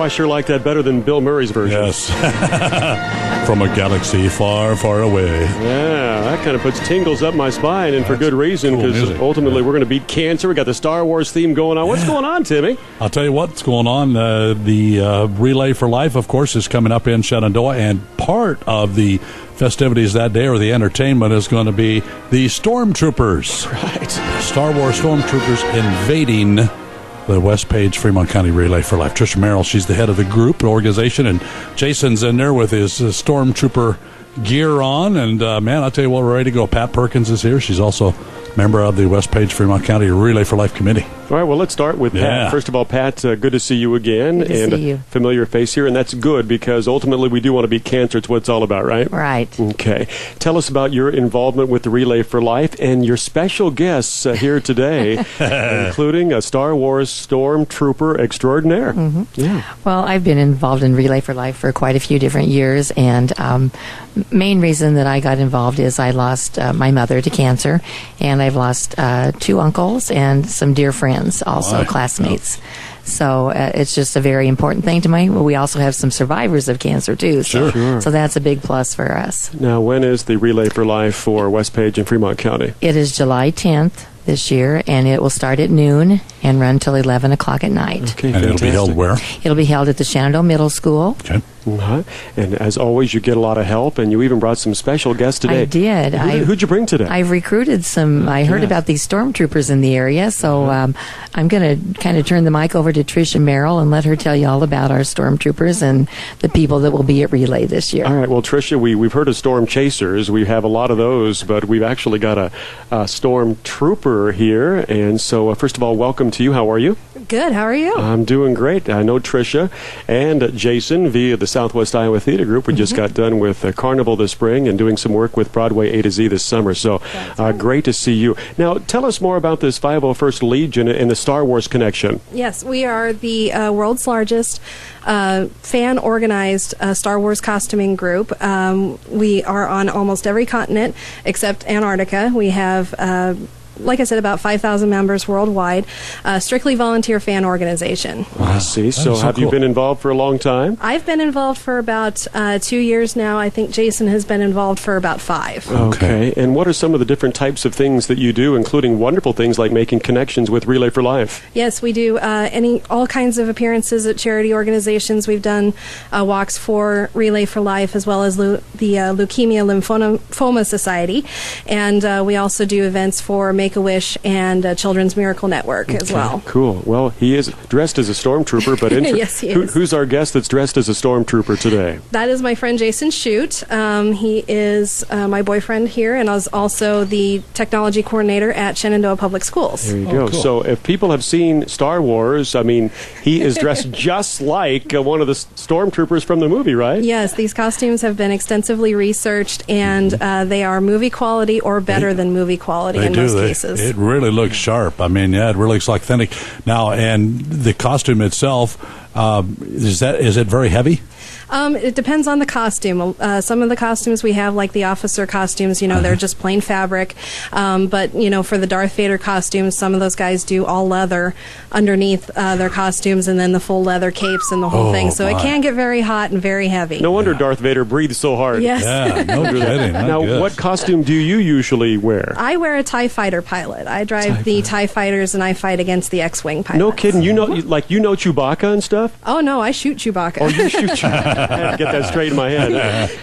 I sure like that better than Bill Murray's version. Yes. From a galaxy far, far away. Yeah, that kind of puts tingles up my spine, and for good reason, because ultimately we're going to beat cancer. We got the Star Wars theme going on. What's going on, Timmy? I'll tell you what's going on. The Relay for Life, of course, is coming up in Shenandoah, and part of the festivities that day, or the entertainment, is going to be the Stormtroopers. Right. Star Wars Stormtroopers invading the West Page Fremont County Relay for Life. Trisha Merrill, she's the head of the group organization, and Jason's in there with his Stormtrooper gear on. And, man, I'll tell you what, we're ready to go. Pat Perkins is here. She's also a member of the West Page Fremont County Relay for Life Committee. All right, well, let's start with Pat. First of all, Pat, good to see you again. Good to see you. Familiar face here, and that's good because ultimately we do want to beat cancer. It's what it's all about, right? Right. Okay. Tell us about your involvement with the Relay for Life and your special guests here today, including a Star Wars Stormtrooper extraordinaire. Mm-hmm. Yeah. Well, I've been involved in Relay for Life for quite a few different years, and main reason that I got involved is I lost my mother to cancer, and I've lost 2 uncles and some dear friends, also classmates. So it's just a very important thing to me. We also have some survivors of cancer, too. So that's a big plus for us. Now, when is the Relay for Life for West Page and Fremont County? It is July 10th this year, and it will start at noon and run till 11 o'clock at night. Okay, and it'll be held where? It'll be held at the Shenandoah Middle School. Okay. Uh-huh. And as always, you get a lot of help, and you even brought some special guests today. I did. Who'd you bring today? I've recruited some. I heard about these stormtroopers in the area, so I'm going to kind of turn the mic over to Trisha Merrill and let her tell you all about our stormtroopers and the people that will be at Relay this year. All right. Well, Trisha, we've heard of storm chasers. We have a lot of those, but we've actually got a stormtrooper here. And so, first of all, welcome to you. How are you? Good. How are you? I'm doing great. I know Trisha and Jason via the Southwest Iowa Theater Group. We just got done with Carnival this spring and doing some work with Broadway A to Z this summer. So great to see you. Now, tell us more about this 501st Legion and the Star Wars connection. Yes, we are the world's largest fan-organized Star Wars costuming group. We are on almost every continent except Antarctica. We have like I said, about 5,000 members worldwide, strictly volunteer fan organization. Wow. I see. So have you been involved for a long time? I've been involved for about 2 years now. I think Jason has been involved for about 5. Okay. And what are some of the different types of things that you do, including wonderful things like making connections with Relay for Life? Yes, we do all kinds of appearances at charity organizations. We've done walks for Relay for Life as well as the Leukemia Lymphoma Society. And we also do events for Make-A-Wish and Children's Miracle Network as well. Cool. Well, he is dressed as a stormtrooper, but yes, he is. Who's our guest that's dressed as a stormtrooper today? That is my friend Jason Shute. He is my boyfriend here and is also the technology coordinator at Shenandoah Public Schools. There you go. Cool. So if people have seen Star Wars, I mean, he is dressed just like one of the stormtroopers from the movie, right? Yes, these costumes have been extensively researched, and they are movie quality or better than movie quality in most cases. It really looks sharp. I mean, it really looks authentic. Now, and the costume itself, is it very heavy? It depends on the costume. Some of the costumes we have, like the officer costumes, they're just plain fabric. But, for the Darth Vader costumes, some of those guys do all leather underneath their costumes and then the full leather capes and the whole thing. So it can get very hot and very heavy. No wonder Darth Vader breathes so hard. Yes. Yeah, no kidding. Now, what costume do you usually wear? I wear a TIE fighter pilot. I drive the TIE fighters and I fight against the X-Wing pilots. No kidding. You know Chewbacca and stuff? Oh, no, I shoot Chewbacca. Oh, you shoot Chewbacca. I had to get that straight in my head.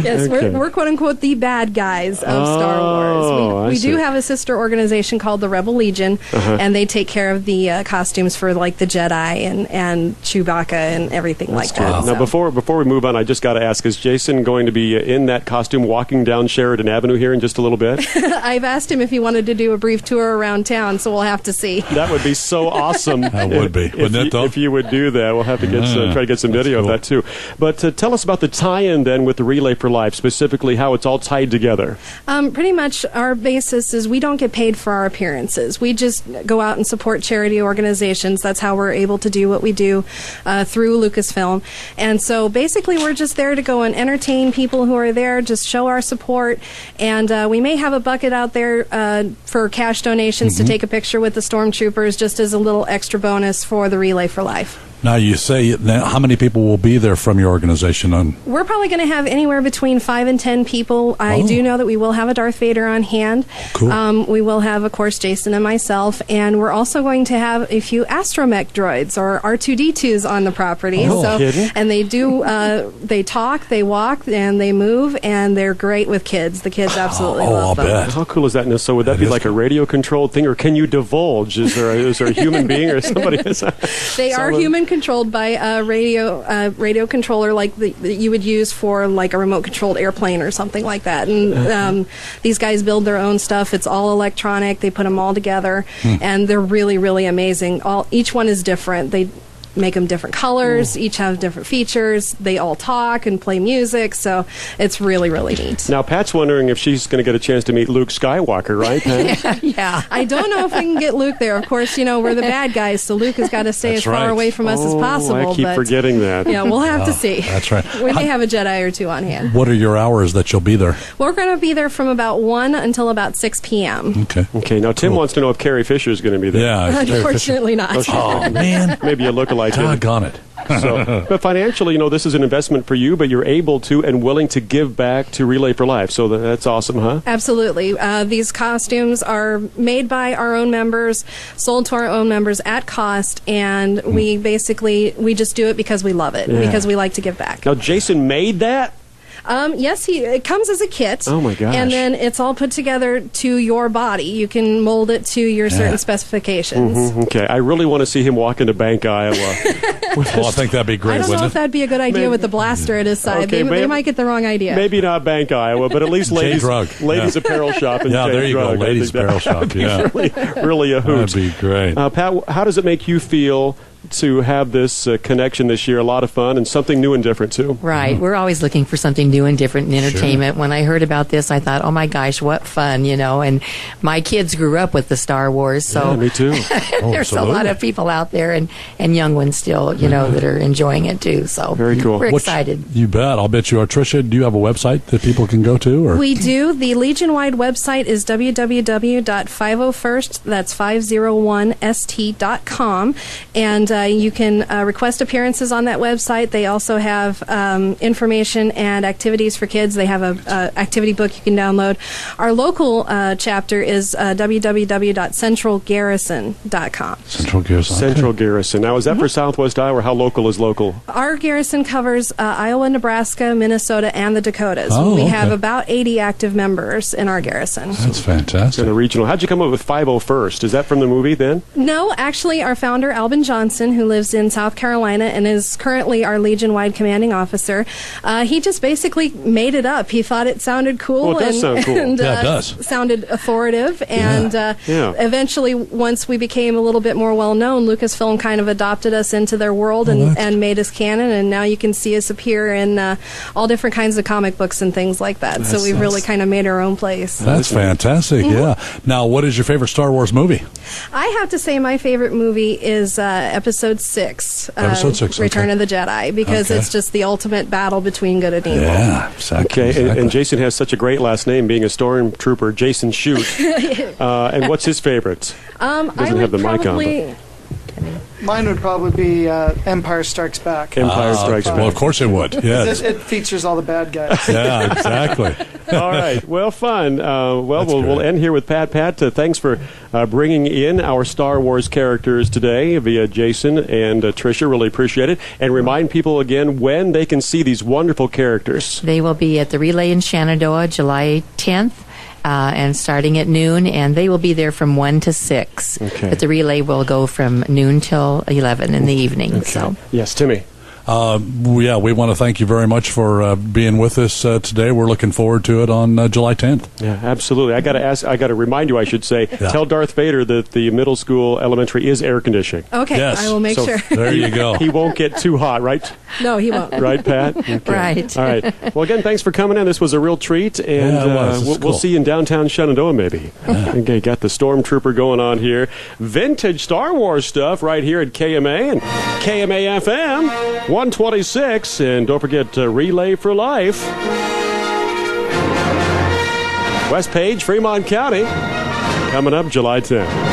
Yes, okay. we're quote-unquote the bad guys of Star Wars. We do have a sister organization called the Rebel Legion, and they take care of the costumes for, like, the Jedi and Chewbacca and everything like that. Now, before we move on, I just got to ask, is Jason going to be in that costume walking down Sheridan Avenue here in just a little bit? I've asked him if he wanted to do a brief tour around town, so we'll have to see. That would be so awesome. That would be. Wouldn't it, though? If you would do that. We'll have to try to get some video of that, too. But tell us about the tie-in, then, with the Relay for Life, specifically how it's all tied together. Pretty much our basis is we don't get paid for our appearances. We just go out and support charity organizations. That's how we're able to do what we do through Lucasfilm. And so basically we're just there to go and entertain people who are there, just show our support. And we may have a bucket out there for cash donations to take a picture with the stormtroopers just as a little extra bonus for the Relay for Life. Now, you say, now, how many people will be there from your organization? We're probably going to have anywhere between 5 and 10 people. I do know that we will have a Darth Vader on hand. Cool. We will have, of course, Jason and myself, and we're also going to have a few astromech droids or R2D2s on the property. Kidding? And they do, they talk, they walk, and they move, and they're great with kids. The kids absolutely love them. Bet. How cool is that? Now, so would that be like a radio-controlled thing, or can you divulge? Is there a human being or somebody? They are human controlled by a radio controller like that you would use for like a remote controlled airplane or something like that. And these guys build their own stuff. It's all electronic. They put them all together, and they're really, really amazing. Each one is different. They make them different colors. Each have different features. They all talk and play music, so it's really, really neat. Now, Pat's wondering if she's going to get a chance to meet Luke Skywalker, right, Pat? Yeah. I don't know if we can get Luke there. Of course, we're the bad guys, so Luke has got to stay as far away from us as possible. I keep forgetting that. Yeah, we'll have to see. That's right. We may have a Jedi or two on hand. What are your hours that you'll be there? We're going to be there from about 1 until about 6 p.m. Okay. Now, Tim wants to know if Carrie Fisher is going to be there. Yeah. Unfortunately not. Oh, man. Maybe a lookalike. Doggone it. But financially, this is an investment for you, but you're able to and willing to give back to Relay for Life. So that's awesome, huh? Absolutely. These costumes are made by our own members, sold to our own members at cost, and we just do it because we love it, because we like to give back. Now, Jason made that? Yes, it comes as a kit. Oh, my gosh. And then it's all put together to your body. You can mold it to your certain specifications. Okay. I really want to see him walk into Bank, Iowa. I think that'd be great, I don't know wouldn't if that'd be a good idea with the blaster at his side. Okay, they might get the wrong idea. Maybe not Bank, Iowa, but at least ladies' apparel shop. And there you drug. go, ladies' apparel shop. Yeah. Really a hoot. That'd be great. Pat, how does it make you feel to have this connection this year? A lot of fun and something new and different, too. Right. We're always looking for something new and different in entertainment. When I heard about this, I thought, oh my gosh, what fun, and my kids grew up with the Star Wars, so Yeah, me too. there's a lot of people out there and young ones still, that are enjoying it too. So very cool. We're excited. You bet. I'll bet you are. Tricia, do you have a website that people can go to? Or? We do. The Legion-wide website is www.501st, that's 501st.com, and you can request appearances on that website. They also have information and activities for kids. They have a activity book you can download. Our local chapter is www.centralgarrison.com. Central Garrison. Central Garrison. Now, is that for Southwest Iowa, or how local is local? Our garrison covers Iowa, Nebraska, Minnesota, and the Dakotas. We have about 80 active members in our garrison. That's fantastic. And the regional. How'd you come up with 501st? Is that from the movie then? No, actually, our founder, Albin Johnson, who lives in South Carolina and is currently our Legion-wide commanding officer, he just basically made it up. He thought it sounded cool. Well, it does sound cool. And, it does. Sounded authoritative. And eventually, once we became a little bit more well-known, Lucasfilm kind of adopted us into their world and made us canon. And now you can see us appear in all different kinds of comic books and things like that. So we've really kind of made our own place. That's fantastic, yeah. Now, what is your favorite Star Wars movie? I have to say my favorite movie is Episode 6. Episode 6, Return of the Jedi, because it's just the ultimate battle between good and evil. Yeah, exactly. Okay, and Jason has such a great last name, being a stormtrooper, Jason Shoot. And what's his favorite? Doesn't have the mic on. But. Mine would probably be Empire Strikes Back. Empire Strikes Back. Well, of course it would. Yes. It features all the bad guys. Yeah, exactly. All right. Well, fun. We'll end here with Pat. Pat, thanks for bringing in our Star Wars characters today via Jason and Tricia. Really appreciate it. And remind people again when they can see these wonderful characters. They will be at the Relay in Shenandoah, July 10th. And starting at noon, and they will be there from 1 to 6. Okay. But the relay will go from noon till 11 in the evening. Okay. So. Yes, Timmy. We want to thank you very much for being with us today. We're looking forward to it on July 10th. Yeah, absolutely. I got to remind you, I should say, tell Darth Vader that the middle school elementary is air conditioning. Okay, yes. I will make sure. There you go. He won't get too hot, right? No, he won't. Right, Pat? Okay. Right. All right. Well, again, thanks for coming in. This was a real treat, and we'll see you in downtown Shenandoah, maybe. Okay, got the Stormtrooper going on here. Vintage Star Wars stuff right here at KMA and KMA FM 126. And don't forget Relay for Life. West Page, Fremont County, coming up July 10th.